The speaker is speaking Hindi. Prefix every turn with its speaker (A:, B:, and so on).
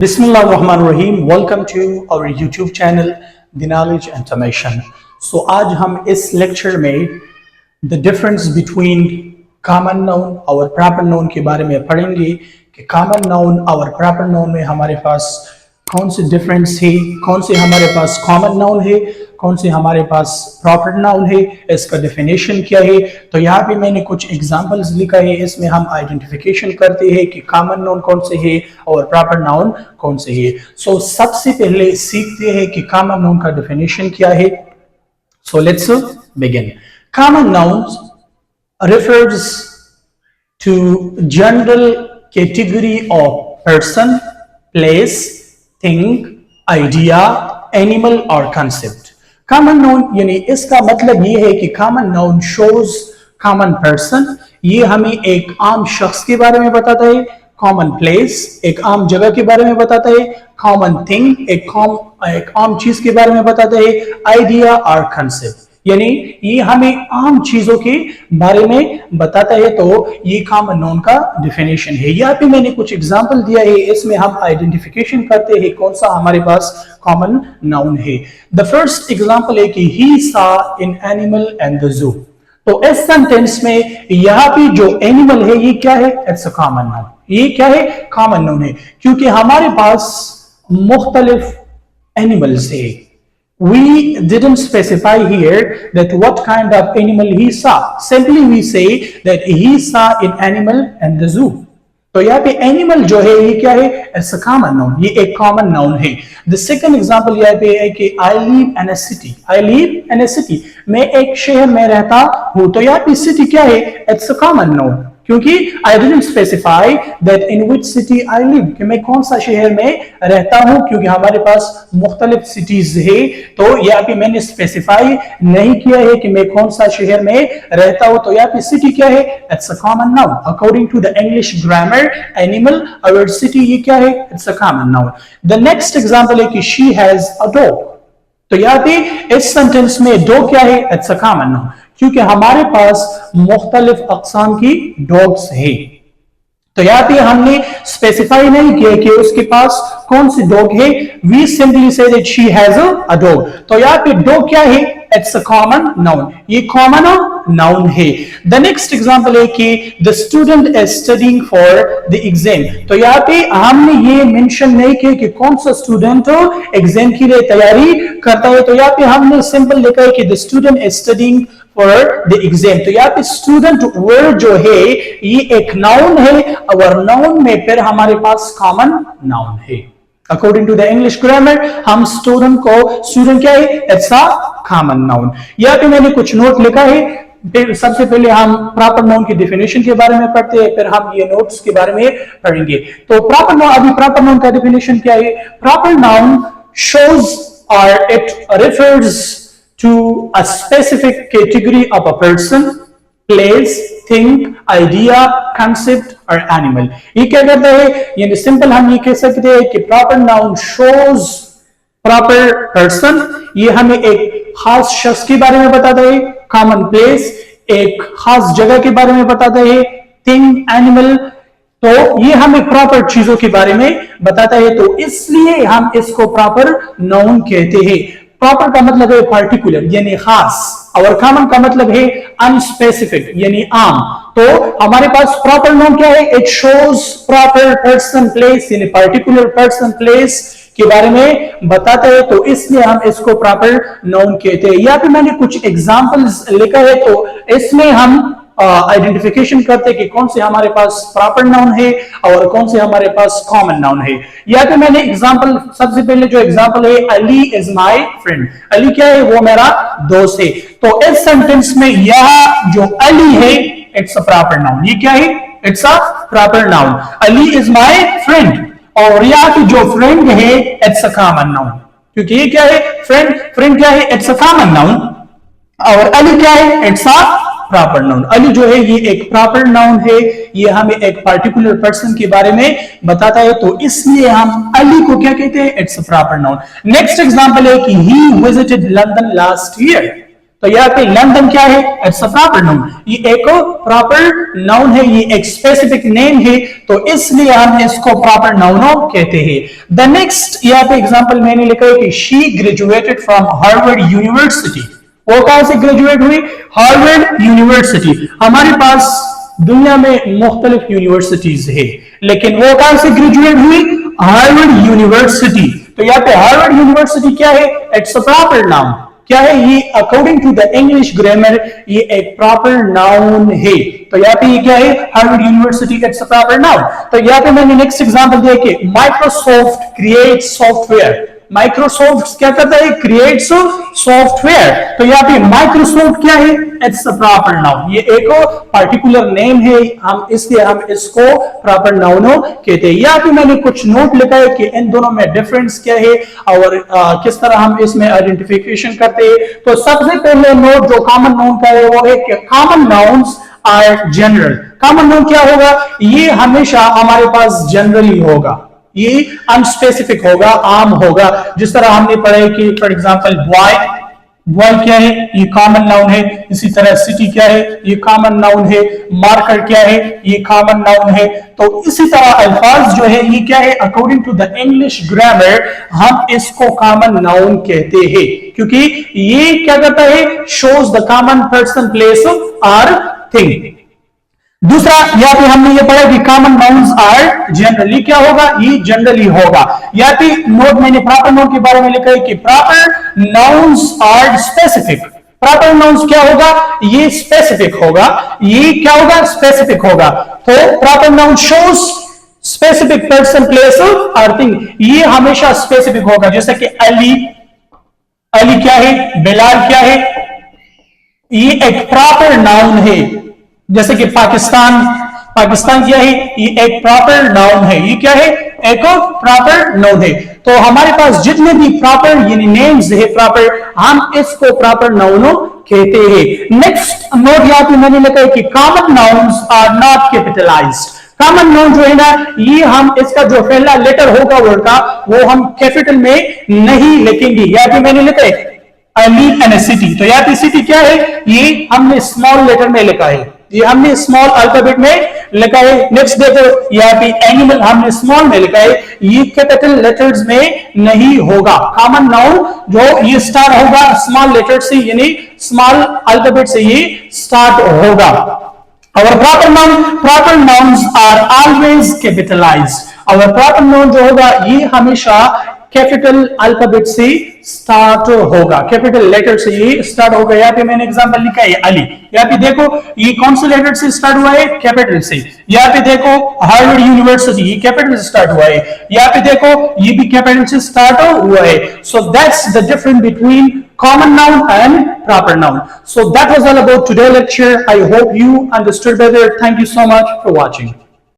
A: बिस्मिल्लाहिर्रहमानिर्रहीम। Welcome to our YouTube channel the knowledge information. So आज हम इस लेक्चर में the difference between common noun और प्रॉपर नाउन के बारे में पढ़ेंगे कि कॉमन नाउन और प्रॉपर नाउन में हमारे पास कौन से डिफरेंस है, कौन से हमारे पास कॉमन नाउन है, कौन से हमारे पास प्रॉपर नाउन है, इसका डेफिनेशन क्या है। तो यहाँ पे मैंने कुछ एग्जांपल्स लिखा है, इसमें हम आइडेंटिफिकेशन करते हैं कि कॉमन नाउन कौन से है और प्रॉपर नाउन कौन से है। सो सबसे पहले सीखते हैं कि कॉमन नाउन का डेफिनेशन क्या है। So let's begin. Common nouns refers to general category of person, place, thing, idea, animal or concept। Common noun यानी इसका मतलब ये है कि common noun shows common person, ये हमें एक आम शख्स के बारे में बताता है। कॉमन प्लेस एक आम जगह के बारे में बताता है। कॉमन थिंग एक आम चीज के बारे में बताता है। आइडिया और कंसेप्ट यानी ये हमें आम चीजों के बारे में बताता है। तो ये कॉमन नाउन का डेफिनेशन है। यहाँ पे मैंने कुछ एग्जांपल दिया है, इसमें हम आइडेंटिफिकेशन करते हैं कौन सा हमारे पास कॉमन नाउन है। द फर्स्ट एग्जांपल है कि ही सा in animal and the zoo. तो इस सेंटेंस में यहाँ पे जो एनिमल है ये क्या है? It's a common noun. ये क्या है? कॉमन नाउन है, क्योंकि हमारे पास मुख्तलिफ एनिमल्स है। We didn't specify here that what kind of animal he saw. Simply we say that he saw an animal in the zoo. तो यहाँ पे एनिमल जो है ये क्या है? इट्स अ कॉमन नाउन, ये एक कॉमन नाउन है। द सेकंड एग्जांपल यहाँ पे है कि I live in a city. I live in a city, मैं एक शहर में रहता हूँ। तो यहाँ पे सिटी क्या है? इट्स अ कॉमन नाउन, क्योंकि I didn't specify that in which city I live, कि मैं कौन सा शहर में रहता हूं, क्योंकि हमारे पास मुख्तलिफ सिटीज है। तो यहाँ पे मैंने स्पेसिफाई नहीं किया है कि मैं कौन सा शहर में रहता हूं। तो यहाँ पे सिटी क्या है? It's a common noun. According to the English grammar, animal और सिटी ये क्या है? It's a common noun. The next example है कि शी हैज अ डॉग। तो यहाँ पे इस सेंटेंस में डॉग क्या है? इट्स अ कॉमन नाउन, क्योंकि हमारे पास मुख्तलिफ अक़साम की डॉग्स है। तो यहाँ पे हमने स्पेसिफाई नहीं किया कि उसके पास कौन सी डॉग है। We simply say that she has a dog. तो यहाँ पे डॉग क्या है? इट्स अ कॉमन नाउन, ये कॉमन नाउन है। द नेक्स्ट एग्जांपल है कि the student is studying for the exam. तो यहाँ पे हमने ये मेंशन नहीं किया कि कौन सा स्टूडेंट एग्जाम के लिए तैयारी करता है। तो यहाँ पे हमने सिंपल लिखा है कि the student is studying for the exam. तो यहाँ पे स्टूडेंट वर्ड जो है ये एक नाउन है, और नाउन में फिर हमारे पास कॉमन नाउन है। According to the English grammar हम स्टूडेंट क्या है? It's a common noun. यहाँ पे मैंने कुछ नोट लिखा है। फिर सबसे पहले हम प्रॉपर नाउन की डेफिनेशन के बारे में पढ़ते हैं, फिर हम ये नोट्स के बारे में पढ़ेंगे। तो प्रॉपर नाउन, अभी प्रॉपर नाउन का डेफिनेशन क्या है? Proper noun shows or it refers to a specific category of a person, place, thing, idea, concept or animal। ये क्या करता है? यानी सिंपल हम ये कह सकते हैं कि proper noun shows proper person, ये हमें एक खास शख्स के बारे में बताता है। कॉमन प्लेस एक खास जगह के बारे में बताता है। थिंग, एनिमल, तो ये हमें प्रॉपर चीजों के बारे में बताता है। तो इसलिए हम इसको प्रॉपर नाउन कहते हैं। प्रॉपर का मतलब है पार्टिकुलर यानी खास, और कॉमन का मतलब है अनस्पेसिफिक यानी आम। तो हमारे पास प्रॉपर नाउन क्या है? It shows proper person, place यानी पार्टिकुलर पर्सन, प्लेस के बारे में बताता है। तो इसलिए हम इसको प्रॉपर नाउन कहते हैं। यहाँ पे मैंने कुछ एग्जांपल्स लिखा है, तो इसमें हम आइडेंटिफिकेशन करते हैं कि कौन से हमारे पास प्रॉपर नाउन है और कौन से हमारे पास कॉमन नाउन है। यहाँ पे मैंने एग्जांपल, सबसे पहले जो एग्जांपल है, Ali is my friend. Ali क्या है? वो मेरा दोस्त है। तो इस सेंटेंस में यह जो अली है इट्स अ प्रॉपर नाउन। ये क्या है? It's a proper noun. Ali is my friend, और यहाँ की जो फ्रेंड है इट्स अ कॉमन नाउन, क्योंकि ये क्या है? फ्रेंड क्या है? इट्स अ कॉमन नाउन, और अली क्या है? It's a proper noun. Ali जो है ये एक प्रॉपर नाउन है, ये हमें एक पार्टिकुलर पर्सन के बारे में बताता है। तो इसलिए हम अली को क्या कहते हैं? It's a proper noun. Next example है कि he visited London last year. तो यहाँ पे लंदन क्या है? इट्स अ प्रॉपर नाउन, ये एक प्रॉपर नाउन है, ये एक स्पेसिफिक नेम है, तो इसलिए हम इसको प्रॉपर नाउनो कहते हैं। द नेक्स्ट यहाँ पे एग्जांपल मैंने लिखा है कि she graduated from Harvard university. वो कहां से ग्रेजुएट हुई? Harvard university. हमारे पास दुनिया में मुख्तलिफ यूनिवर्सिटीज है, लेकिन वो कहां से ग्रेजुएट हुई? Harvard University. तो यहाँ पे हार्वर्ड यूनिवर्सिटी क्या है? It's a proper noun. क्या है ये? According to the English grammar ये एक प्रॉपर नाउन है। तो यहाँ पे ये क्या है? Harvard university it's a proper noun. तो यहाँ पे मैंने नेक्स्ट एग्जांपल दिया कि माइक्रोसॉफ्ट क्रिएट्स सॉफ्टवेयर। माइक्रोसॉफ्ट क्या करता है? Creates software. तो यहाँ पे माइक्रोसॉफ्ट क्या है? इट्स अ प्रॉपर नाउन, ये एक पर्टिकुलर नेम है, हम इसलिए हम इसको प्रॉपर नाउनो कहते हैं। यहाँ पे मैंने कुछ नोट लिखा है कि इन दोनों में डिफरेंस क्या है और किस तरह हम इसमें आइडेंटिफिकेशन करते हैं। तो सबसे पहले नोट जो कॉमन नाउन का है वो है कि common nouns are general. Common noun क्या होगा? ये हमेशा हमारे पास जनरली होगा, ये अनस्पेसिफिक होगा, आम होगा। जिस तरह हमने पढ़ा है कि फॉर एग्जांपल बॉय, बॉय क्या है? ये कॉमन नाउन है। इसी तरह सिटी क्या है? ये कॉमन नाउन है। मार्कर क्या है? ये कॉमन नाउन है। तो इसी तरह अल्फाज जो है ये क्या है? According to the English grammar हम इसको कॉमन नाउन कहते हैं, क्योंकि ये क्या करता है? Shows the common person, place और थिंग। दूसरा यहाँ पे हमने ये पढ़ा कि कॉमन नाउन्स आर जनरली क्या होगा? ये जनरली होगा। यहाँ पे नोट मैंने प्रॉपर नाउन के बारे में लिखा है कि proper nouns are specific. Proper nouns क्या होगा? ये स्पेसिफिक होगा। ये क्या होगा? स्पेसिफिक होगा। तो proper noun shows specific person, place और थिंग, ये हमेशा स्पेसिफिक होगा। जैसे कि अली, अली क्या है? बिलाल क्या है? ये एक प्रॉपर नाउन है। जैसे कि पाकिस्तान, पाकिस्तान क्या है? ये एक प्रॉपर नाउन है। ये क्या है? एक प्रॉपर नाउन है। तो हमारे पास जितने भी प्रॉपर यानी नेम्स है प्रॉपर, हम इसको प्रॉपर नाउनो कहते हैं। नेक्स्ट नोट यहाँ पे मैंने लिखा है कि common nouns are not capitalized. Common noun जो है ना, ये हम इसका जो पहला लेटर होगा वर्ड का वो हम कैपिटल में नहीं लिखेंगे। यहाँ पे मैंने लिखा है अली एंड सिटी। तो यहाँ पे सिटी क्या है? ये हमने स्मॉल लेटर में लिखा है, ये हमने स्मॉल अल्फाबेट में लिखा है। नेक्स्ट देखो यहाँ पे एनिमल हमने स्मॉल में लिखा है, ये कैपिटल लेटर्स में नहीं होगा। कॉमन नाउन जो ये स्टार्ट होगा स्मॉल लेटर से, यानी स्मॉल अल्फाबेट से ये स्टार्ट होगा। और proper nouns are always capitalized. और प्रॉपर नाउन जो होगा ये हमेशा कैपिटल अल्फाबेट से स्टार्ट होगा, कैपिटल लेटर से ये स्टार्ट होगा। यहाँ पे मैंने एग्जांपल लिखा है अली। यहाँ पे देखो ये कौन से लेटर से स्टार्ट हुआ है? कैपिटल से। यहाँ पे देखो हार्वर्ड यूनिवर्सिटी, ये कैपिटल से स्टार्ट हुआ है। यहाँ पे देखो ये भी कैपिटल से स्टार्ट हुआ है। So that's the difference between common noun and proper noun. So that was all about today's lecture. I hope you understood better. Thank you so much for watching.